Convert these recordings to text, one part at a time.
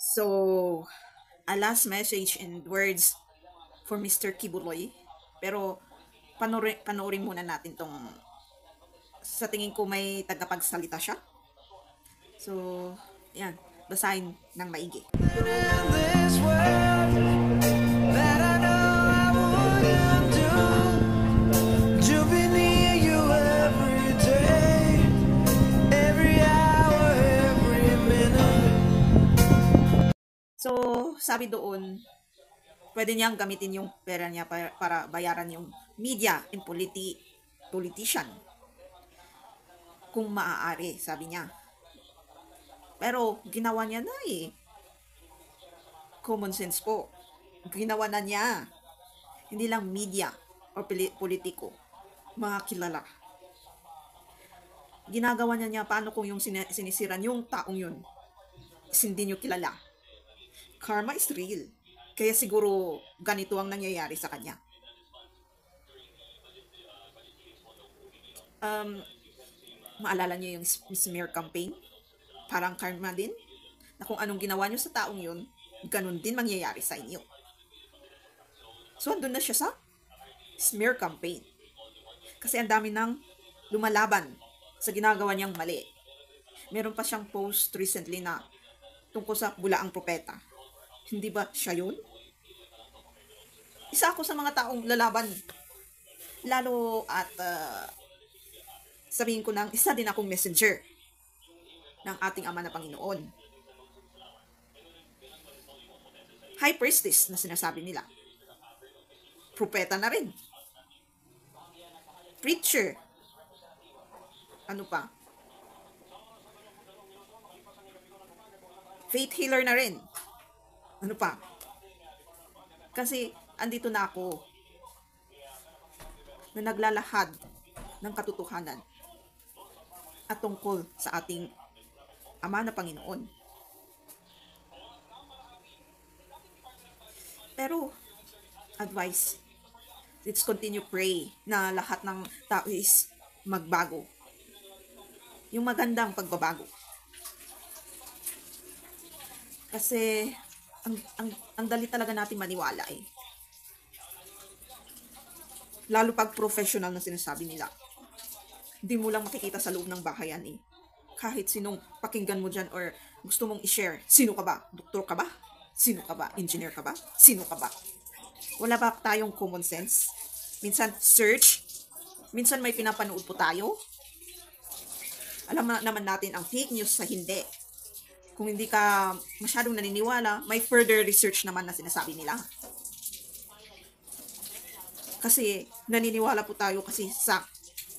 So, a last message and words for Mr. Kibuloy. Pero, panoorin muna natin tong, sa tingin ko may tagapagsalita siya. So, yan. Basahin ng maigi. So, sabi doon, pwede niyang gamitin yung pera niya para bayaran yung media and politician. Kung maaari, sabi niya. Pero, ginawa niya na eh. Common sense po. Ginawa na niya. Hindi lang media o politiko. Mga kilala. Ginagawa niya paano kung yung sinisiran yung taong yun. Hindi niyo kilala. Karma is real. Kaya siguro ganito ang nangyayari sa kanya. Maalala niyo yung smear campaign? Parang karma din? Na kung anong ginawa niyo sa taong yun, ganun din mangyayari sa inyo. So, andun na siya sa smear campaign. Kasi ang dami nang lumalaban sa ginagawa niyang mali. Meron pa siyang post recently na tungkol sa bulaang propeta. Hindi ba siya yun? Isa ako sa mga taong lalaban. Lalo at sabihin ko nang isa din akong messenger ng ating Ama na Panginoon. High priestess na sinasabi nila. Propeta na rin. Preacher. Ano pa? Faith healer na rin. Ano pa? Kasi andito na ako na naglalahad ng katotohanan at tungkol sa ating Ama na Panginoon. Pero, advice, let's continue pray na lahat ng tao is magbago. Yung magandang pagbabago. Kasi, ang dali talaga natin maniwala eh. Lalo pag professional na sinasabi nila. Hindi mo lang makikita sa loob ng bahayan eh. Kahit sinong pakinggan mo dyan or gusto mong i-share. Sino ka ba? Doktor ka ba? Sino ka ba? Engineer ka ba? Sino ka ba? Wala ba tayong common sense? Minsan search. Minsan may pinapanood po tayo. Alam naman natin ang fake news sa hindi. Kung hindi ka masyadong naniniwala, may further research naman na sinasabi nila. Kasi naniniwala po tayo kasi sa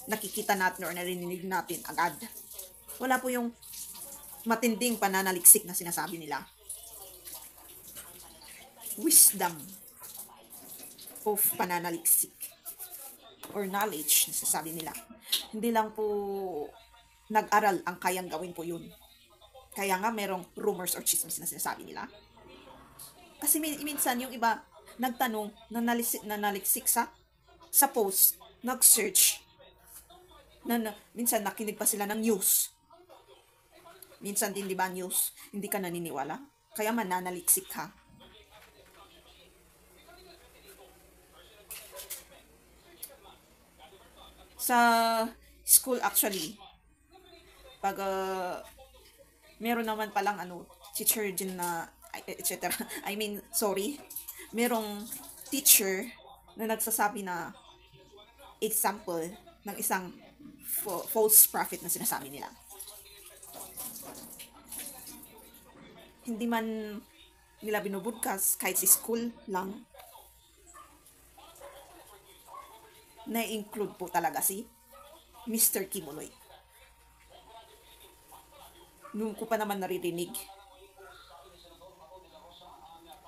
nakikita natin or narinig natin agad. Wala po yung matinding pananaliksik na sinasabi nila. Wisdom of pananaliksik or knowledge na sinasabi nila. Hindi lang po nag-aral ang kayang gawin po yun. Kaya nga merong rumors or chismis na sinasabi nila. Kasi minsan yung iba nagtanong, nanaliksik sa post, nag-search, minsan nakinig pa sila ng news. Minsan din, di ba, news, hindi ka naniniwala. Kaya mananaliksik ka. Sa school actually, pag meron naman palang teacher din na, etc. I mean, sorry. Merong teacher na nagsasabi na example ng isang false prophet na sinasabi nila. Hindi man nila binubudkas kahit sa school lang. Na-include po talaga si Mr. Kibuloy. Noon ko pa naman naririnig.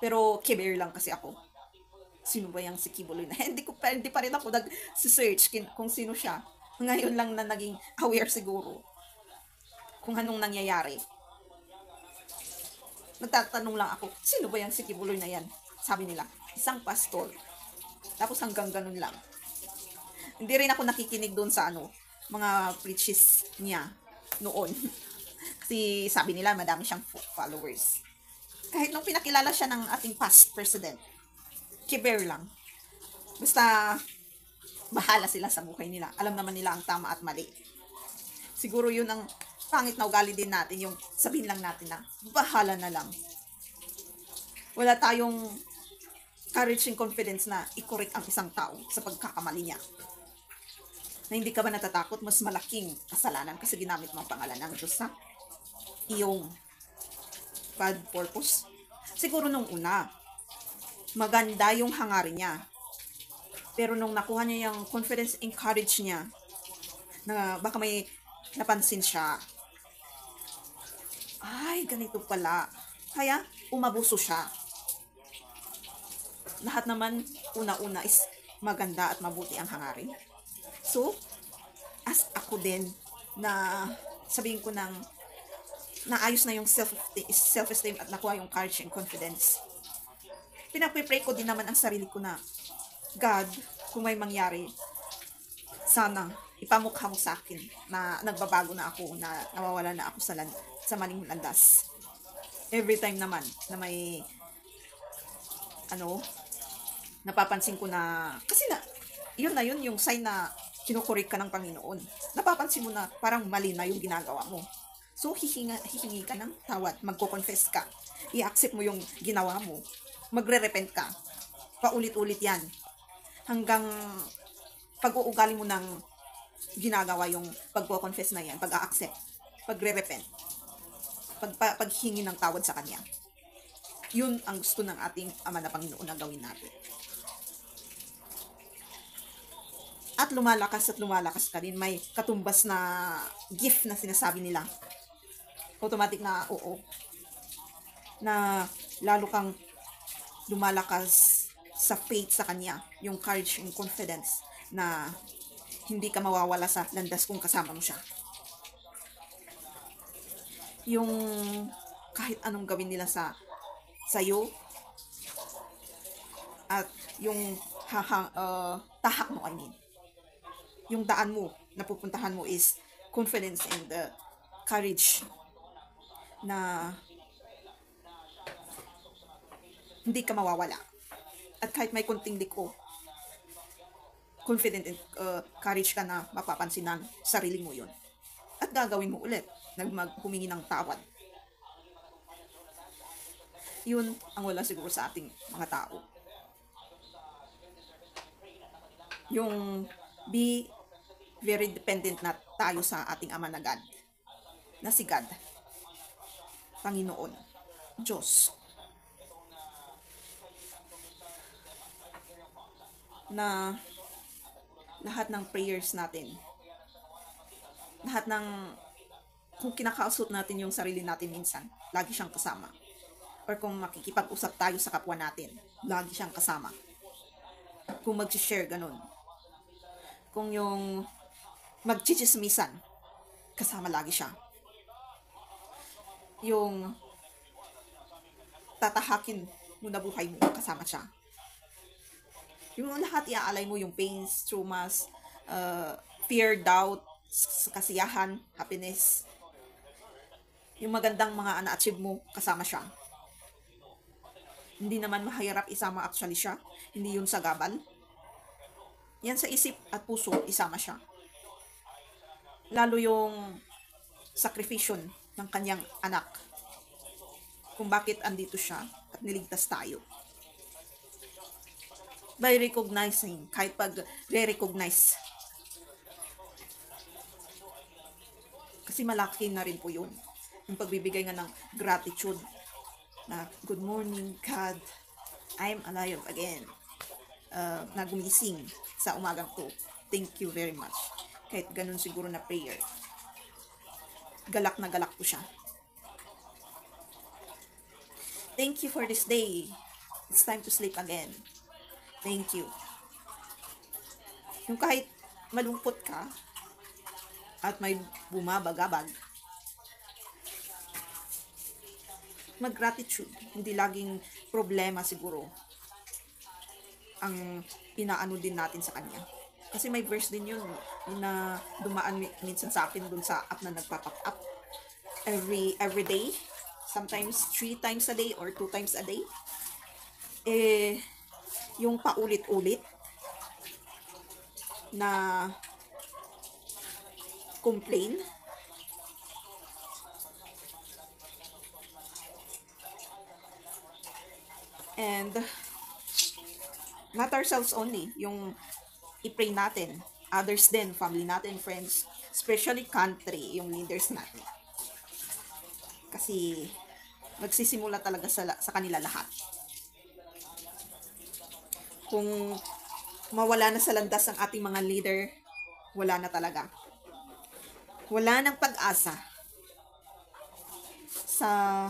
Pero kiber lang kasi ako. Sino ba yung si Kibuloy na? Hindi pa rin ako nag-search kung sino siya. Ngayon lang na naging aware siguro kung anong nangyayari. Nagtatanong lang ako, sino ba yung si Kibuloy na yan? Sabi nila, isang pastor. Tapos hanggang ganun lang. Hindi rin ako nakikinig doon sa mga preaches niya noon. Kasi sabi nila madami siyang followers. Kahit nung pinakilala siya ng ating past president, kiber lang. Basta, bahala sila sa buhay nila. Alam naman nila ang tama at mali. Siguro yun ang pangit na ugali din natin, yung sabihin lang natin na, bahala na lang. Wala tayong courage and confidence na i-correct ang isang tao sa pagkakamali niya. Na hindi ka ba natatakot, mas malaking kasalanan kasi ginamit mo ang pangalan ng Diyos sa iyong bad purpose. Siguro nung una, maganda yung hangarin niya. Pero nung nakuha niya yung confidence and courage niya, na baka may napansin siya, ay, ganito pala. Kaya, umabuso siya. Lahat naman, una-una is maganda at mabuti ang hangarin. So, as ako din, na sabihin ko ng naayos na yung self-esteem at nakuha yung courage and confidence, pinag-pray ko din naman ang sarili ko na, God, kung may mangyari, sana ipamukha mo sa akin na nagbabago na ako, na nawawala na ako sa maling landas. Every time naman na may napapansin ko na, kasi yun yung sign na kinukurik ka ng Panginoon. Napapansin mo na parang mali na yung ginagawa mo. So, hihingi ka ng tawad, magko-confess ka, i-accept mo yung ginawa mo, magre-repent ka. Paulit-ulit yan. Hanggang pag-uugali mo ng ginagawa yung pagko-confess na yan, pag-a-accept, pagre-repent, paghingi ng tawad sa Kanya. Yun ang gusto ng ating Ama na Panginoon na gawin natin. At lumalakas ka rin. May katumbas na gift na sinasabi nila. Automatic na oo. Na lalo kang lumalakas sa faith sa Kanya. Yung courage and confidence na hindi ka mawawala sa landas kung kasama mo siya. Yung kahit anong gawin nila sa'yo at yung tahak mo, yung daan mo, napupuntahan mo is confidence and courage na hindi ka mawawala. At kahit may kunting liko, confident and courage ka na mapapansin ng sarili mo yun. At gagawin mo ulit, humingi ng tawad. Yun ang wala siguro sa ating mga tao. Yung be very dependent na tayo sa ating Ama na God, na si God, Panginoon, Diyos, na lahat ng prayers natin, lahat ng kung kinakausap natin yung sarili natin minsan, lagi siyang kasama. Or kung makikipag-usap tayo sa kapwa natin, lagi siyang kasama. Kung mag-share, ganun. Kung yung mag-chichismisan, kasama lagi siya. Yung tatahakin mo na buhay mo, kasama siya. Yung lahat iaalay mo, yung pains, traumas, fear, doubt, kasiyahan, happiness, yung magandang mga na-achieve mo, kasama siya. Hindi naman mahirap isama actually siya. Hindi yun sa gabal. Yan sa isip at puso, isama siya. Lalo yung sakripisyon ng kanyang anak. Kung bakit andito siya at niligtas tayo. By recognizing, kahit pag re-recognize. Kasi malaki na rin po yun. Yung pagbibigay nga ng gratitude. Na, good morning, God. I'm alive again. Na gumising sa umagang to. Thank you very much. Kahit ganun siguro na prayer. Galak na galak po siya. Thank you for this day. It's time to sleep again. Thank you. Yung kahit malungkot ka at may bumabagabag, mag-gratitude. Hindi laging problema siguro ang inaano din natin sa Kanya. Kasi may verse din yun na dumaan minsan sa akin dun sa app na nagpa-pop up every day sometimes 3 times a day or 2 times a day, eh, yung paulit-ulit na complain, and not ourselves only, yung i-pray natin, others din, family natin, friends, especially country, yung leaders natin. Kasi magsisimula talaga sa kanila lahat. Kung mawala na sa landas ang ating mga leader, wala na talaga. Wala nang pag-asa sa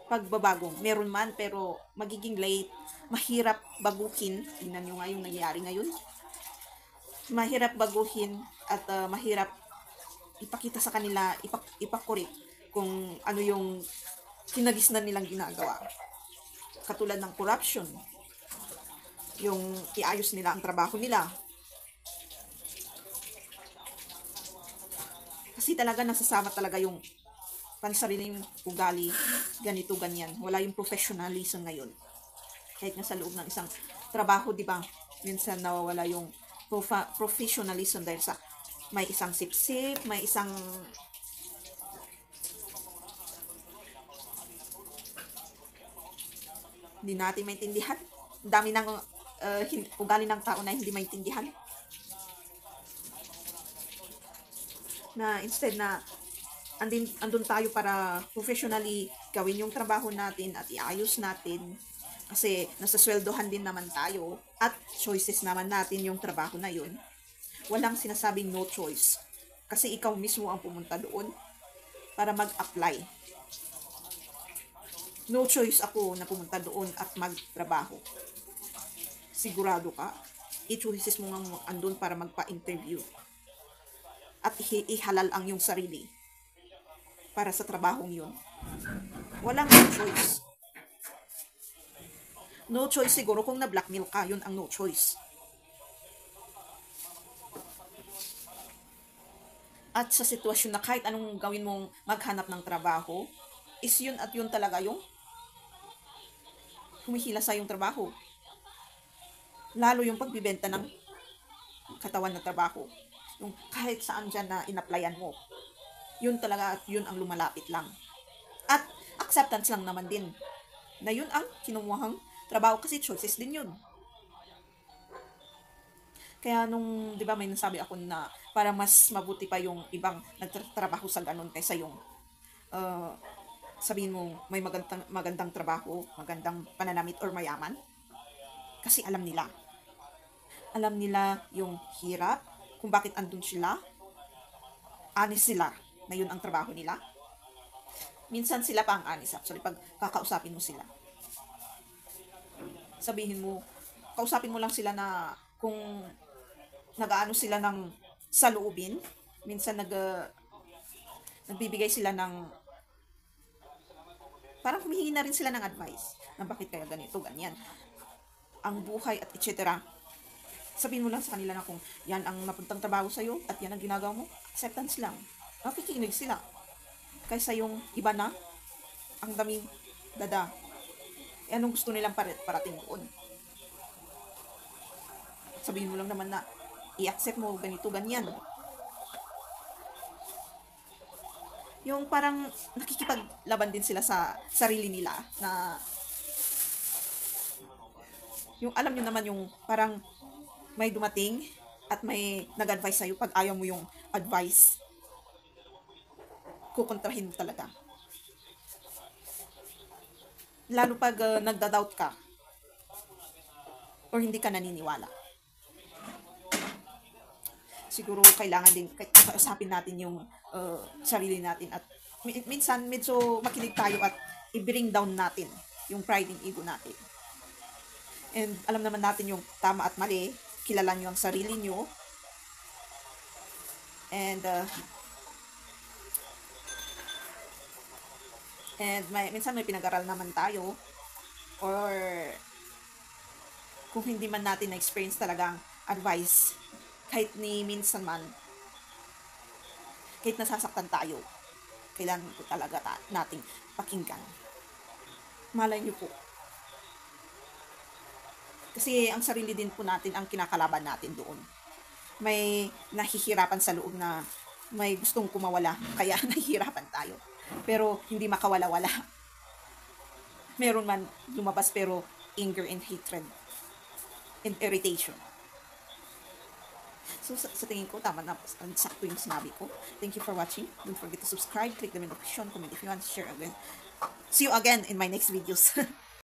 pagbabago. Meron man, pero magiging late. Mahirap baguhin. Tingnan nyo nga yung nangyayari ngayon. Mahirap baguhin at mahirap ipakita sa kanila, ipakurik kung ano yung kinagisnan nilang ginagawa. Katulad ng corruption. Yung iayos nila ang trabaho nila. Kasi talaga nasasama talaga yung pansariling ugali, ganito, ganyan. Wala yung professionalism ngayon. Kahit nga sa loob ng isang trabaho, di ba, minsan nawawala yung professionalism dahil sa may isang sip-sip, may isang hindi natin maintindihan. Dami ng ugali ng tao na hindi maintindihan. Na instead na andun tayo para professionally gawin yung trabaho natin at iayos natin, kasi nasasweldohan din naman tayo at choices naman natin yung trabaho na yun. Walang sinasabing no choice, kasi ikaw mismo ang pumunta doon para mag-apply. No choice ako na pumunta doon at magtrabaho. Sigurado ka, i-choices mo nga andun para magpa-interview at ihalal ang yung sarili para sa trabahong yun. Walang no choice. No choice siguro kung na-blackmail ka, yun ang no choice. At sa sitwasyon na kahit anong gawin mong maghanap ng trabaho, is yun at yun talaga yung humihila sa yung trabaho. Lalo yung pagbibenta ng katawan na trabaho. Yung kahit saan dyan na in-applyan mo, yun talaga at yun ang lumalapit lang. At acceptance lang naman din na yun ang kinumuhang trabaho, kasi choices din yun. Kaya nung, di ba, may nasabi ako na para mas mabuti pa yung ibang nagtatrabaho sa ganun kaysa yung sabihin mo may magandang trabaho, magandang pananamit or mayaman. Kasi alam nila. Alam nila yung hirap, kung bakit andun sila. Honest sila na yun ang trabaho nila. Minsan sila pa ang honest actually pag kakausapin mo sila. Sabihin mo, kausapin mo lang sila na kung nag-aano sila ng saloobin. Minsan nagbibigay sila ng parang humihingi na rin sila ng advice na bakit kaya ganito, ganyan ang buhay at etc. Sabihin mo lang sa kanila na kung yan ang napuntang trabaho sa'yo at yan ang ginagawa mo, acceptance lang. Makikinig sila. Kaysa yung iba na, ang daming dada. Eh, anong gusto nilang parating doon? Sabihin mo lang naman na i-accept mo ganito, ganyan. Yung parang nakikipaglaban din sila sa sarili nila na yung alam nyo naman yung parang may dumating at may nag-advise sa'yo, pag ayaw mo yung advice, kukontrahin mo talaga. Lalo pag nagda-doubt ka or hindi ka naniniwala. Siguro kailangan din kausapin natin yung sarili natin at minsan medyo makinig tayo at i-bring down natin yung pride and ego natin. And alam naman natin yung tama at mali, kilala nyo ang sarili nyo. And minsan may pinag-aral naman tayo, or kung hindi man natin na-experience talagang advice, kahit ni minsan man, kahit nasasaktan tayo, kailangan po talaga nating pakinggan. Malay niyo po. Kasi ang sarili din po natin ang kinakalaban natin doon. May nahihirapan sa loob na may gustong kumawala, kaya nahihirapan tayo. Pero hindi makawala-wala. Meron man lumabas pero anger and hatred and irritation. So, sa tingin ko, tama na, sakto yung sinabi ko. Thank you for watching. Don't forget to subscribe, click the notification, comment if you want, share again. See you again in my next videos.